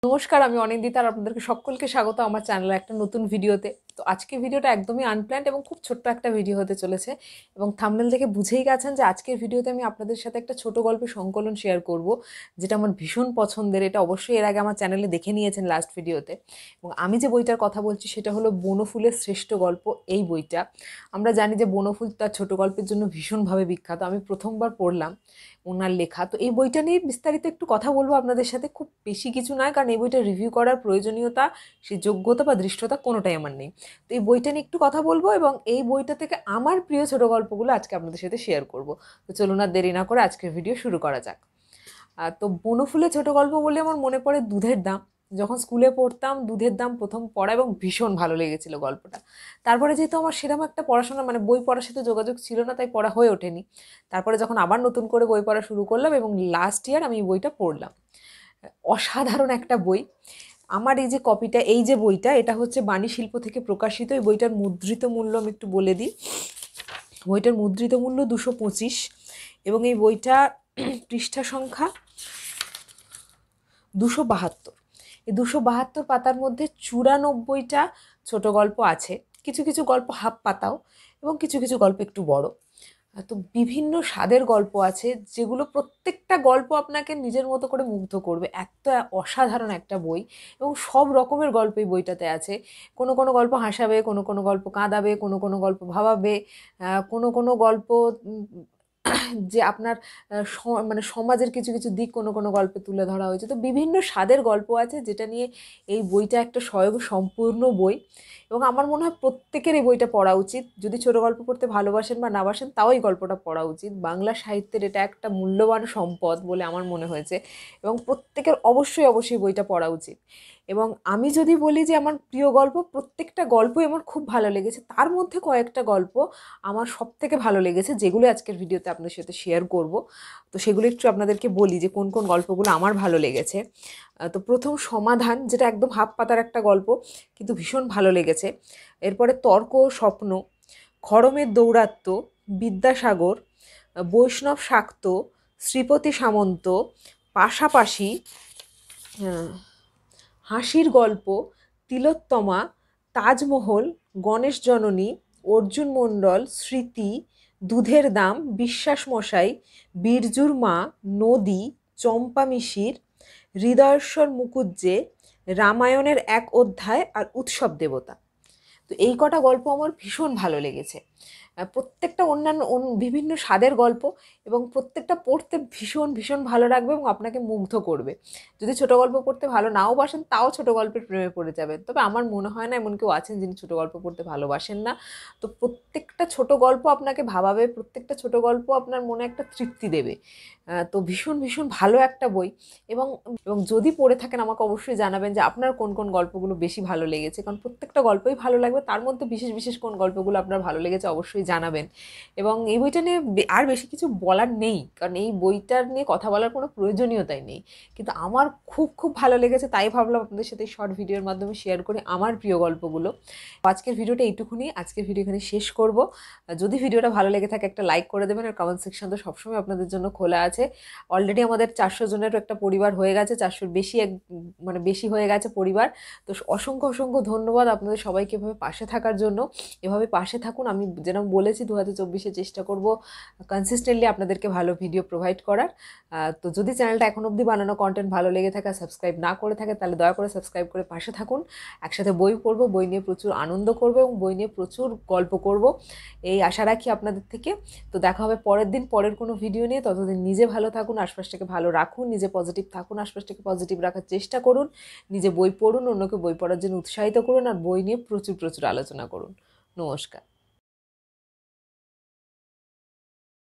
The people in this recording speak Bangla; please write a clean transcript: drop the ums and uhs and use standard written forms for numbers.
নমস্কার, আমি অনিন্দিতা আর আপনাদেরকে সকলকে স্বাগত আমার চ্যানেলে একটা নতুন ভিডিওতে। তো আজকের ভিডিওটা একদমই আনপ্ল্যান্ড এবং খুব ছোট্ট একটা ভিডিও হতে চলেছে, এবং থাম্বনেল থেকে বুঝেই গেছেন যে আজকের ভিডিওতে আমি আপনাদের সাথে একটা ছোট গল্পের সংকলন শেয়ার করব, যেটা আমার ভীষণ পছন্দের। এটা অবশ্যই এর আগে আমার চ্যানেলে দেখে নিয়েছেন লাস্ট ভিডিওতে। এবং আমি যে বইটার কথা বলছি সেটা হলো বনফুলের শ্রেষ্ঠ গল্প। এই বইটা আমরা জানি যে বনফুল তার ছোট গল্পের জন্য ভীষণভাবে বিখ্যাত। আমি প্রথমবার পড়লাম ওনার লেখা, তো এই বইটা নিয়ে বিস্তারিত একটু কথা বলবো আপনাদের সাথে। খুব বেশি কিছু নয়, কারণ এই বইটা রিভিউ করার প্রয়োজনীয়তা, সে যোগ্যতা বা দৃষ্টতা কোনোটাই আমার নেই। তো এই বইটা নিয়ে একটু কথা বলবো, এবং এই বইটা থেকে আমার প্রিয় ছোট গল্পগুলো আজকে আপনাদের সাথে শেয়ার করব। তো চলুন আর দেরি না করে আজকের ভিডিও শুরু করা যাক। তো বনফুলের ছোট গল্প বলে আমার মনে পড়ে দুধের দাম। যখন স্কুলে পড়তাম দুধের দাম প্রথম পড়া, এবং ভীষণ ভালো লেগেছিল গল্পটা। তারপরে যেহেতু আমার সেরকম একটা পড়াশোনা মানে বই পড়ার সাথে যোগাযোগ ছিল না, তাই পড়া হয়ে ওঠেনি। তারপরে যখন আবার নতুন করে বই পড়া শুরু করলাম, এবং লাস্ট ইয়ার আমি এই বইটা পড়লাম। অসাধারণ একটা বই। আমার এই যে কপিটা, এই যে বইটা, এটা হচ্ছে বাণী শিল্প থেকে প্রকাশিত। এই বইটার মুদ্রিত মূল্য আমি একটু বলে দিই। বইটার মুদ্রিত মূল্য 225, এবং এই বইটা পৃষ্ঠা সংখ্যা 272। এই 272 পাতার মধ্যে 94টা ছোট গল্প আছে। কিছু কিছু গল্প হাফ পাতাও, এবং কিছু কিছু গল্প একটু বড়। তো বিভিন্ন স্বাদের গল্প আছে, যেগুলো প্রত্যেকটা গল্প আপনাকে নিজের মতো করে মুগ্ধ করবে। এত অসাধারণ একটা বই, এবং সব রকমের গল্প এই বইটাতে আছে। কোনো কোনো গল্প হাসাবে, কোনো কোনো গল্প কাঁদাবে, কোনো কোনো গল্প ভাবাবে, কোনো কোনো গল্প যে আপনার মানে সমাজের কিছু কিছু দিক কোনো কোনো গল্পে তুলে ধরা হয়েছে। তো বিভিন্ন স্বাদের গল্প আছে, যেটা নিয়ে এই বইটা একটা সম্পূর্ণ বই। এবং আমার মনে হয় প্রত্যেকের এই বইটা পড়া উচিত। যদি ছোট গল্প পড়তে ভালোবাসেন বা না বাসেন, তাও এই গল্পটা পড়া উচিত। বাংলা সাহিত্যের এটা একটা মূল্যবান সম্পদ বলে আমার মনে হয়েছে, এবং প্রত্যেকের অবশ্যই অবশ্যই বইটা পড়া উচিত। এবং আমি যদি বলি যে আমার প্রিয় গল্প, প্রত্যেকটা গল্পই আমার খুব ভালো লেগেছে। তার মধ্যে কয়েকটা গল্প আমার সব থেকে ভালো লেগেছে, যেগুলো আজকের ভিডিওতে আপনাদের সাথে শেয়ার করব। তো সেগুলো একটু আপনাদেরকে বলি যে কোন কোন গল্পগুলো আমার ভালো লেগেছে। তো প্রথম সমাধান, যেটা একদম হাফ পাতার একটা গল্প, কিন্তু ভীষণ ভালো লেগেছে। এরপরে তর্ক ও স্বপ্ন, খড়মের দৌরাত্ম্য, বিদ্যাসাগর, বৈষ্ণব শাক্ত, শ্রীপতি সামন্ত, পাশাপাশি, হাসির গল্প, তিলোত্তমা, তাজমহল, গণেশ জননী, অর্জুন মণ্ডল, স্মৃতি, দুধের দাম, বিশ্বাস মশাই, বীরজুর মা, নদী, চম্পা মিশির, হৃদয়েশ্বর মুকুজ্জে, রামায়ণের এক অধ্যায়, আর উৎসব দেবতা। তো এই কটা গল্প আমার ভীষণ ভালো লেগেছে। প্রত্যেকটা অন্যান্য বিভিন্ন স্বাদের গল্প, এবং প্রত্যেকটা পড়তে ভীষণ ভীষণ ভালো লাগবে এবং আপনাকে মুগ্ধ করবে। যদি ছোট গল্প পড়তে ভালো নাও বাসেন, তাও ছোট গল্পের প্রেমে পড়ে যাবেন। তবে আমার মনে হয় না এমন কেউ আছেন যিনি ছোট গল্প পড়তে ভালোবাসেন না। তো প্রত্যেকটা ছোট গল্প আপনাকে ভাবাবে, প্রত্যেকটা ছোট গল্প আপনার মনে একটা তৃপ্তি দেবে। তো ভীষণ ভীষণ ভালো একটা বই। এবং এবং যদি পড়ে থাকেন, আমাকে অবশ্যই জানাবেন যে আপনার কোন কোন গল্পগুলো বেশি ভালো লেগেছে, কারণ প্রত্যেকটা গল্পই ভালো লাগবে। তার মধ্যে বিশেষ বিশেষ কোন গল্পগুলো আপনার ভালো লেগেছে অবশ্যই জানাবেন। এবং এই বইটা নিয়ে আর বেশি কিছু বলার নেই, কারণ এই বইটার নিয়ে কথা বলার কোনো প্রয়োজনীয়তাই নেই। কিন্তু আমার খুব খুব ভালো লেগেছে, তাই ভাবলাম আপনাদের সাথে শর্ট ভিডিওর মাধ্যমে শেয়ার করি আমার প্রিয় গল্পগুলো। আজকের ভিডিওটা এইটুকুনি। আজকের ভিডিও এখানে শেষ করব। যদি ভিডিওটা ভালো লেগে থাকে, একটা লাইক করে দেবেন, আর কমেন্ট সেকশন তো সবসময় আপনাদের জন্য খোলা আছে। অলরেডি আমাদের 400 জনেরও একটা পরিবার হয়ে গেছে, 400-র বেশি, মানে বেশি হয়ে গেছে পরিবার। তো অসংখ্য অসংখ্য ধন্যবাদ আপনাদের সবাইকে এভাবে পাশে থাকার জন্য। এভাবে পাশে থাকুন। আমি যেরকম বলেছি 2024-এ চেষ্টা করব কনসিস্টেন্টলি আপনাদেরকে ভালো ভিডিও প্রোভাইড করার। তো যদি চ্যানেলটা এখন অবধি বানানো কন্টেন্ট ভালো লেগে থাকে, সাবস্ক্রাইব না করে থাকে, তাহলে দয়া করে সাবস্ক্রাইব করে পাশে থাকুন। একসাথে বই পড়বো, বই নিয়ে প্রচুর আনন্দ করবো, এবং বই নিয়ে প্রচুর গল্প করব, এই আশা রাখি আপনাদের থেকে। তো দেখা হবে পরের দিন পরের কোনো ভিডিও নিয়ে। ততদিন নিজে ভালো থাকুন, আশপাশটাকে ভালো রাখুন, নিজে পজিটিভ থাকুন, আশপাশটাকে পজিটিভ রাখার চেষ্টা করুন, নিজে বই পড়ুন, অন্যকে বই পড়ার জন্য উৎসাহিত করুন, আর বই নিয়ে প্রচুর প্রচুর আলোচনা করুন। নমস্কার।